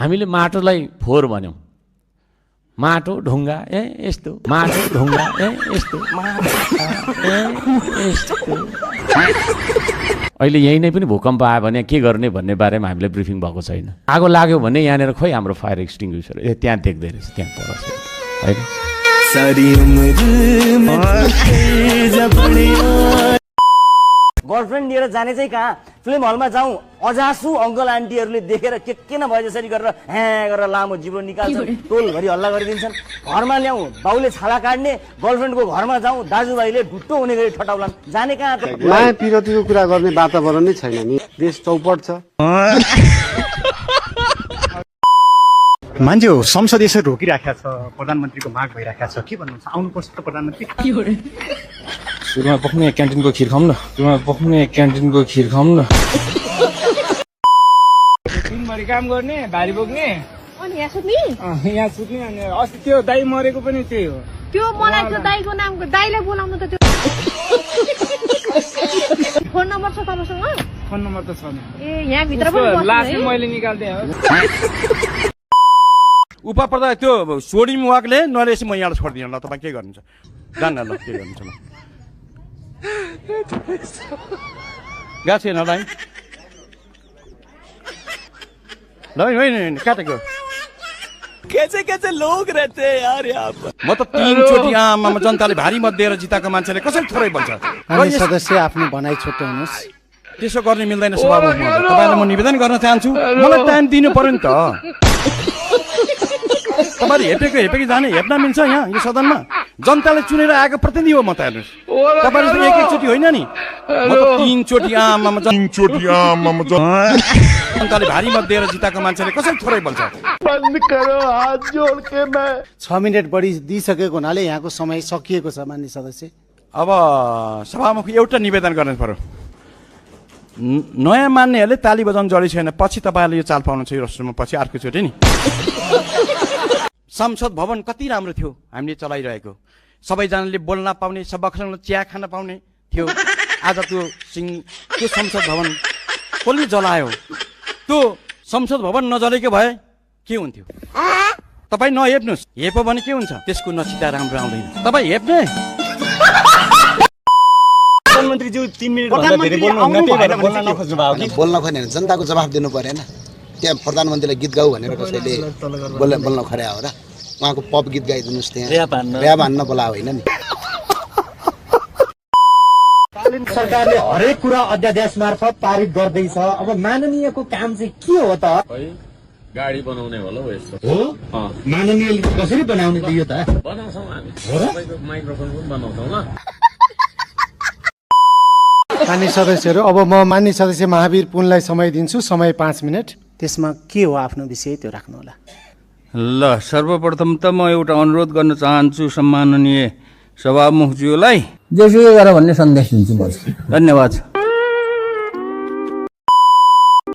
हामीले माटोलाई फोहोर भन्यौँ, माटो ढुङ्गा यस्तो, माटो ढुङ्गा यस्तो, यस्तो। अहिले यही नै पनि भूकम्प आयो भने के गर्ने भन्ने बारेमा हामीले ब्रिफिङ भएको छैन। आगो लाग्यो भने यहाँनिर खोइ हाम्रो फायर एक्सटिङ्ग्विसर त्यहाँ देख्दै रहेछ, त्यहाँ पर होइन। गर्लफ्रेन्ड लिएर जाने चाहिँ कहाँ, फिल्म हलमा जाउँ, अजासु अङ्कल आन्टीहरूले देखेर के नभए जसरी गरेर ह्या गरेर लामो जिब्रो निकाल्छन्, टोलभरि हल्ला गरिदिन्छन्। घरमा ल्याउँ, बाउले छाला काट्ने, गर्लफ्रेन्डको घरमा जाउँ, दाजुभाइले ढुट्टो हुने गरी ठटाउलान्। जाने कहाँ त? माया पिरतीको कुरा गर्ने वातावरण नै छैन नि, देश चौपट छ। मान्छे हो संसद यसरी रोकिराखेको छ, प्रधानमन्त्रीको माग भइराखेको छ, के भन्नुहुन्छ? आउनुपर्छ त प्रधानमन्त्री। सुरुमा पक्ने क्यान्टिनको खिर खाउँ न, सुरुमा पक्ने क्यान्टिनको खिर खाउँ न। दिनभरि काम गर्ने, भारी बोक्ने, अनि यहाँ सुत्ने, यहाँ सुत्ने। अनि अस्ति त्यो दाई मरेको पनि त्यही हो। त्यो मलाई त्यो दाईको नामको दाईलाई बोलाउनु त त्यो फोन नम्बर छ तपाईँसँग? फोन नम्बर त छैन। ए यहाँ भित्र पनि बस्नु लास्ट है? मैले निकाल्दिएँ हो। उपा पर्दा त्यो सोडिम वाकले नलेसी म यहाँबाट छोडिदिनु ल, तपाईँ के गर्नुहुन्छ जान्न ल, के गर्नुहुन्छ ल। गएको छैन ल, काटेको कैसे कैसे लोग रहते हैं यार यहाँ पर। म त 3 चोटि आमामा जनताले भारी मत दिएर जिताएको मान्छेले कसरी थोरै भन्छ? अनि सदस्य आफ्नो भनाइ छुट्याउनुहोस्। त्यसो गर्ने मिल्दैन सभामुखमा। तपाईँलाई म निवेदन गर्न चाहन्छु, मलाई टाइम दिनु पर्यो नि त। तपाईँले हेपेको जाने हेप्न मिल्छ यहाँ यो सदनमा? जनताले चुनेर आएको प्रतिनिधि हो म त। हेर्नुहोस्, तपाईँले त एकचोटि होइन नि, म त 3 चोटि आमामा जनताले भारी मत दिएर जिताएको मान्छेले कसरी थोरै भन्छ? 6 मिनेट बढी दिइसकेको हुनाले यहाँको समय सकिएको छ मान्य सदस्य। अब सभामुख एउटा निवेदन गर्नु पर्यो, नयाँ मान्नेहरूले ताली बजाउनु जरुरी छैन, पछि तपाईँले यो चाल पाउनु छ यो रेस्टुरेन्टमा, पछि अर्कोचोटि नि। संसद भवन कति राम्रो थियो हामीले चलाइरहेको, सबैजनाले बोल्न पाउने, सबैसँग चिया खान पाउने थियो। आज त्यो संसद भवन कसले जलायो? त्यो संसद भवन नजलेको भए के हुन्थ्यो? तपाईँ नहेप्नुहोस्, हेप्यो भने के हुन्छ? त्यसको नचिता राम्रो आउँदैन। तपाईँ हेप्ने प्रधानमन्त्रीज्यू 3 मिनेट भन्दा धेरै बोल्नुहुन्न, त्यही भएर बोल्न नखोज्नु भयो कि? बोल्न खोज्ने जनताको जवाफ दिनु परेन। त्यहाँ प्रधानमन्त्रीलाई गीत गाऊ भनेर कसैले बोल्न खर्या हो र? उहाँको पप गीत गाइदिनुहोस्, त्यहाँ र्याप हान्न बोला होइन नि। सरकारले हरेक कुरा अध्यादेश मार्फत पारित गर्दैछ। अब माननीयको काम चाहिँ के हो त? गाडी बनाउने होला यस्तो हो, माननीयले कसरी बनाउने त? यो त बनाउँछौँ हामी, तपाईँको माइक्रोफोन पनि बनाउँछौँ ल। मान्य सदस्यहरू, अब म मान्य सदस्य महावीर पुनलाई समय दिन्छु, समय 5 मिनट। त्यसमा के हो आफ्नो विषय त्यो राख्नु होला। ल, सर्वप्रथम त म एउटा अनुरोध गर्न चाहन्छु सम्माननीय सभामुखज्यूलाई, जेसुकै गर भन्ने सन्देश दिन्छु म। धन्यवाद।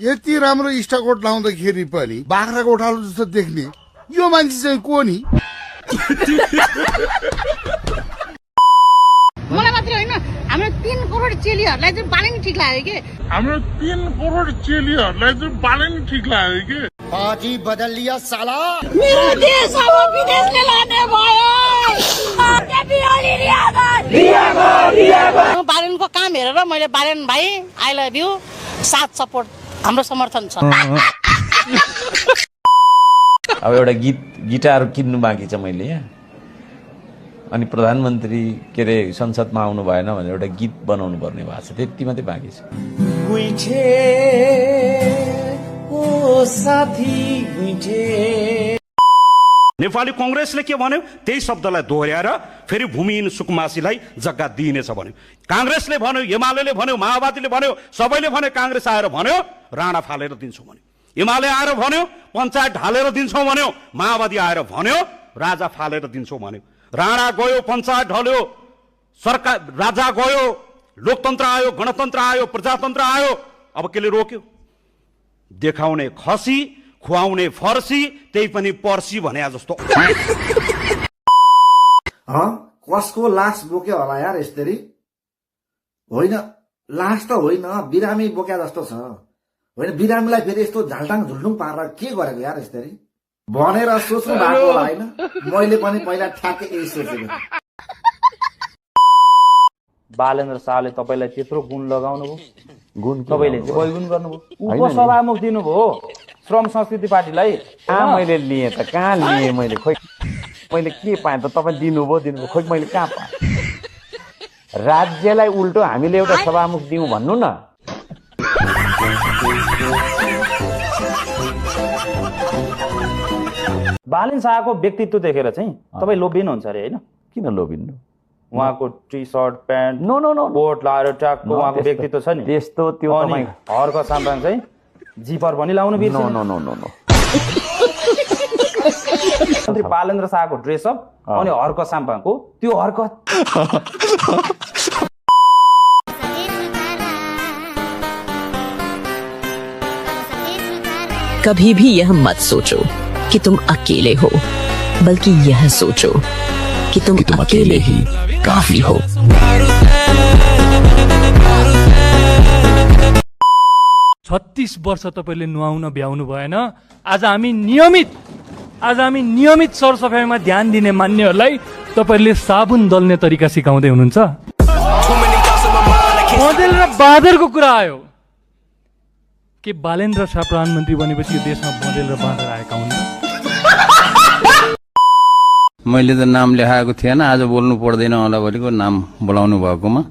यति राम्रो इस्टकोट लाउँदाखेरि पनि बाख्राको ओठालो जस्तो देख्ने यो मान्छे चाहिँ को नि? मलाई मात्र होइन, हाम्रो 3 करोड चेलीहरूलाई चाहिँ बाले नि ठिक लाग्यो के? हाम्रो 3 करोड चेलीहरूलाई चाहिँ बाले नि ठिक लाग्यो के? पार्टी बदल लिया साला। मेरो देश अब विदेशले लाने भयो। बालेनको काम हेरेर मैले बालेन भाइ आई लभ यु, साथ सपोर्ट हाम्रो समर्थन छ। अब एउटा गिटार किन्नु बाँकी छ मैले यहाँ, अनि प्रधानमन्त्री के अरे संसदमा आउनु भएन भनेर एउटा गीत बनाउनु पर्ने भएको छ, त्यति मात्रै बाँकी छ। नेपाली कांग्रेसले के भन्यो? त्यही शब्दलाई दोहोर्याएर फेरि भूमिहीन सुकुमासीलाई जग्गा दिइनेछ भन्यो। कांग्रेसले भन्यो, एमाले भन्यो, माओवादीले भन्यो, सबैले भन्यो, कांग्रेस आएर भन्यो राणा फालेर दिन्छौँ भन्यो, एमाले आएर भन्यो पञ्चायत ढालेर दिन्छौँ भन्यो, माओवादी आएर भन्यो राजा फालेर दिन्छौँ भन्यो। राणा गयो, पञ्चायत ढल्यो, सरकार राजा गयो, लोकतन्त्र आयो, गणतन्त्र आयो, प्रजातन्त्र आयो। अब केले रोक्यो? देखाउने खसी, खुवाउने फर्सी, त्यही पनि पर्सी भने जस्तो। कसको लास बोक्यो होला यार यसरी? होइन, लास त होइन, बिरामी बोक्या जस्तो छ। होइन बिरामीलाई फेरि यस्तो झाल्टाङ झुल्टुङ पारेर के गरेको यार यसरी भनेर सोच्नु भएको होला होइन मैले पनि पहिला ठ्याक्कै यही सोचेको बालेन्द्र शाहले तपाईँलाई त्यत्रो गुण लगाउनु भयो गुण तपाईँले चाहिँ बैगुण गर्नुभयो उपसभामुख दिनुभयो श्रम संस्कृति पार्टीलाई कहाँ मैले लिएँ त कहाँ लिएँ मैले खोइ मैले के पाएँ त तपाईँ दिनुभयो खोइ मैले कहाँ पाएँ राज्यलाई उल्टो हामीले एउटा सभामुख दिउँ भन्नु न बालेन्द्र शाहको व्यक्तित्व देखेर चाहिँ तपाईँ लोभिनुहुन्छ अरे होइन किन लोभिन्नु उहाँको T shirt pant no no no coat लाएर ट्याकको उहाँको व्यक्तित्व छ नि त्यस्तो त्यो अनि हर्क साम्पाङ चाहिँ जिपर पनि लाउनु बिर्छ no no no no no मन्त्री बालेन्द्र शाहको ड्रेसअप अनि हर्क साम्पाङको त्यो हरकत कभी भी यह मत सोचो कि तुम अकेले हो बल्कि यह सोचो कि तुम अकेले ही काफी हो 36 वर्ष तपाईले नुहाउन भ्याउनु भएन आज हामी नियमित सरसफाइमा ध्यान दिने मान्यहरूलाई तपाईले साबुन दल्ने तरिका सिकाउँदै हुनुहुन्छ बँदेल र बाँदरको कुरा आयो के बालेन्द्र शाह प्रधानमन्त्री बनेपछि यो देशमा बँदेल र बाँदर आएका हुन् मैले त नाम लेखाएको थिएन आज बोल्नु पर्दैन होला भनेको नाम बोलाउनु भएकोमा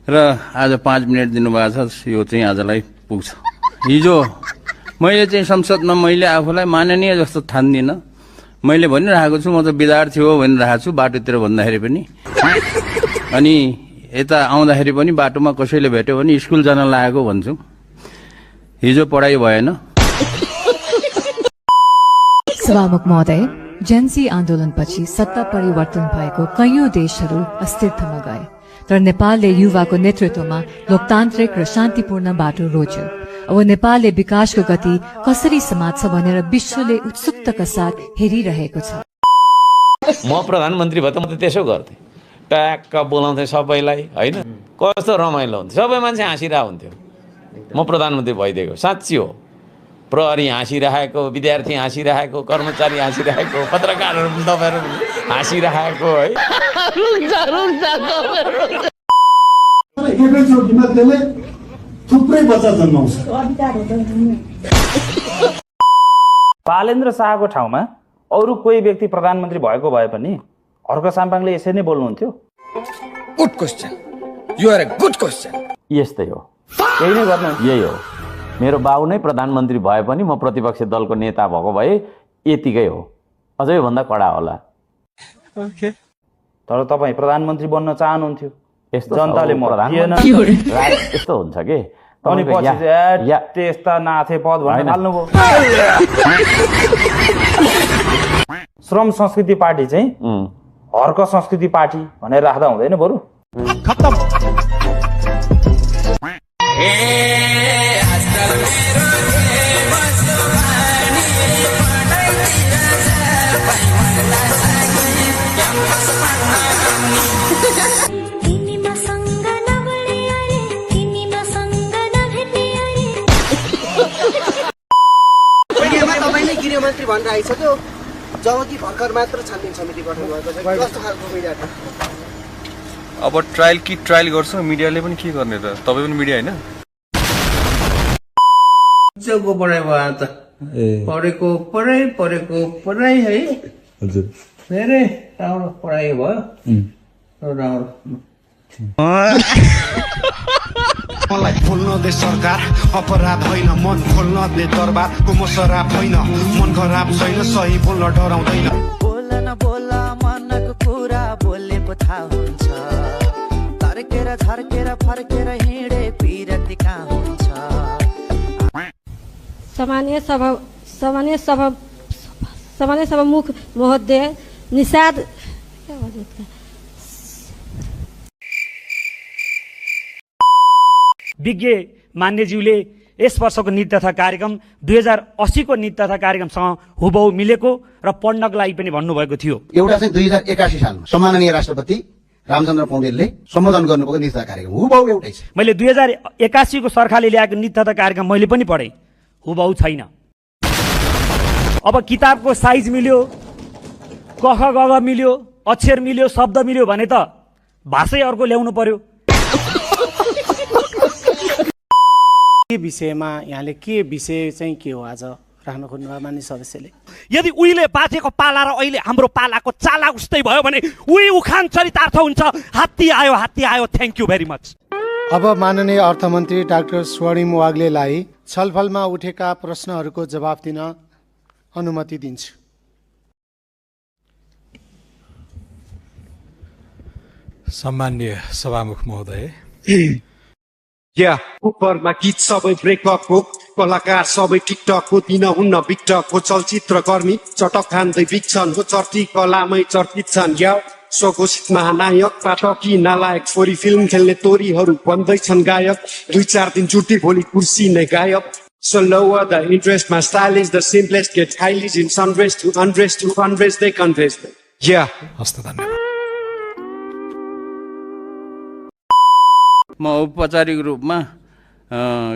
र आज 5 मिनट दिनुभएको छ यो चाहिँ आजलाई पुग्छ हिजो मैले चाहिँ संसदमा मैले आफूलाई माननीय जस्तो ठान्दिनँ मैले भनिरहेको छु म त विद्यार्थी हो भनिरहेको छु बाटोतिर भन्दाखेरि पनि अनि यता आउँदाखेरि पनि बाटोमा कसैले भेट्यो भने स्कुल जान लागेको भन्छु हिजो पढाइ भएन सभामुख महोदय जेन्सी आन्दोलनपछि सत्ता परिवर्तन भएको कैयौं देशहरू अस्थिरतामा गए तर नेपालले युवाको नेतृत्वमा लोकतान्त्रिक र शान्तिपूर्ण बाटो रोज्यो अब नेपालले विकासको गति कसरी समात्छ भनेर विश्वले उत्सुकताका साथ हेरिरहेको छ म प्रधानमन्त्री भए त म त त्यसो गर्थेँ ट्याक्क बोलाउँथेँ सबैलाई होइन कस्तो रमाइलो हुन्थ्यो सबै मान्छे हाँसिरहेको हुन्थ्यो म प्रधानमन्त्री भइदिएको साँच्ची हो प्रहरी हाँसिरहेको विद्यार्थी हाँसिरहेको कर्मचारी हाँसिरहेको पत्रकारहरू तपाईँहरू हाँसिरहेको है थुप्रै बच्चा जन्माउँछ बालेन्द्र शाहको ठाउँमा अरू कोही व्यक्ति प्रधानमन्त्री भएको भए पनि हर्क साम्पाङले यसरी नै बोल्नुहुन्थ्यो good question you are a good question यस्तै हो यही नै गर्नु यही हो मेरो बाउ नै प्रधानमन्त्री भए पनि म प्रतिपक्ष दलको नेता भएको भए यतिकै हो अझै भन्दा कडा होला तर तपाईँ प्रधानमन्त्री बन्न चाहनुहुन्थ्यो यस्तो जनताले यस्तो हुन्छ के अनि पछि त्यस्ता नाथे पद भन्ने थाल्नुभयो श्रम संस्कृति पार्टी चाहिँ हर्क संस्कृति पार्टी भनेर राख्दा हुँदैन बरु खत्तम गृहमन्त्री भनेर आइसक्यो जबकि भर्खर मात्र छानबिन समिति गठन भएको छ कस्तो खालको मिडिया त अब ट्रायल कि ट्रायल गर्छ मिडियाले पनि के गर्ने त तपाईँ पनि मिडिया होइन को पढाइ भयो त पढेको पढाइ है हजुर धेरै राम्रो पढाइ भयो राम्रो मलाई खोल्न दे सरकार अपराध होइन मन खोल्न दे दरबार को शराब होइन मन खराब छैन सही बोल्न डराउँदैन बोल मनको कुरा बोले पो थाहा हुन्छ तर्केर झर्केर फर्केर हिँडे पिरती कहाँ हुन्छ सामान्य सभा मुख महोदय निषाद विज्ञ मान्यज्यूले यस वर्षको नीति तथा कार्यक्रम 2080 को नीति तथा कार्यक्रमसँग हुबहु मिलेको र पढ्नको लागि पनि भन्नुभएको थियो एउटा चाहिँ 2081 सालमा सम्माननीय राष्ट्रपति रामचन्द्र पौडेलले सम्बोधन गर्नुभएको नीति तथा कार्यक्रम हुबहु एउटै छ। मैले 2081 को सरकारले ल्याएको नीति तथा कार्यक्रम मैले पनि पढेँ, हुबहु छैन। अब किताबको साइज मिल्यो, कख गग मिल्यो, अक्षर मिल्यो, शब्द मिल्यो भने त भाषै अर्को ल्याउनु पर्यो। के विषयमा यहाँले के विषय चाहिँ के हो आज राख्न खोज्नुभयो मान्य सदस्यले? यदि उहिले बाजेको पाला र अहिले हाम्रो पालाको चाला उस्तै भयो भने उही उखान चरितार्थ हुन्छ, हात्ती आयो। Thank you very much. अब माननीय अर्थमन्त्री डाक्टर स्वर्णिम वाग्लेलाई छलफलमा उठेका प्रश्नहरूको जवाब दिन अनुमति दिन्छु। सम्माननीय सभामुख महोदय, उपरमा गीत सबै ब्रेकअप हो, कलाकार सबै टिकटक हो, दिन हुन्न बिकटक हो, चलचित्र कर्मी चटक खान्दै बिक्छन् हो, चर्टी कलामै चर्चित छन्। स्वघोषित महानायक पाठकी नालायक फोरी फिल्म खेल्ने तोरीहरू बन्दैछन् गायक, 2-4 दिन छुट्टी भोलि कुर्सी नै गायब। So lower the interest, my style is the simplest, get highlies in sundress to undress, they confess. हस्त धन्यवाद। म औपचारिक रूपमा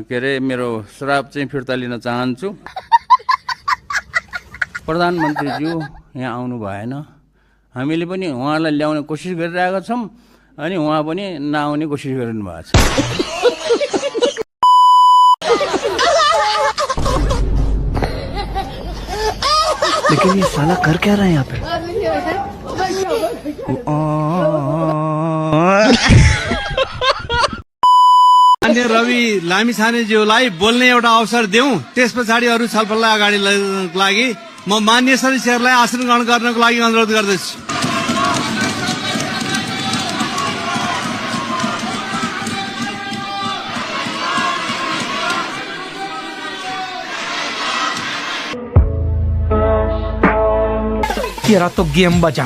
के अरे मेरो श्राप चाहिँ फिर्ता लिन चाहन्छु। प्रधानमन्त्रीज्यू यहाँ आउनु भएन, हामीले पनि उहाँलाई ल्याउने कोसिस गरिरहेका छौँ अनि उहाँ पनि नआउने कोसिस गरिनु भएको छ। लेकिन ये साला कर क्या रहा है यहाँ पे? मान्य रवि लामिछानेज्यूलाई बोल्ने एउटा अवसर देऊ, त्यस पछाडि अरू छलफललाई अगाडि लैजानको लागि म मान्य सदस्यहरूलाई आसन ग्रहण गर्नको लागि अनुरोध गर्दछु।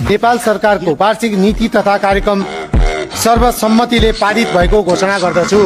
नेपाल सरकारको वार्षिक नीति तथा कार्यक्रम सर्वसम्मतिले पारित भएको घोषणा गर्दछु।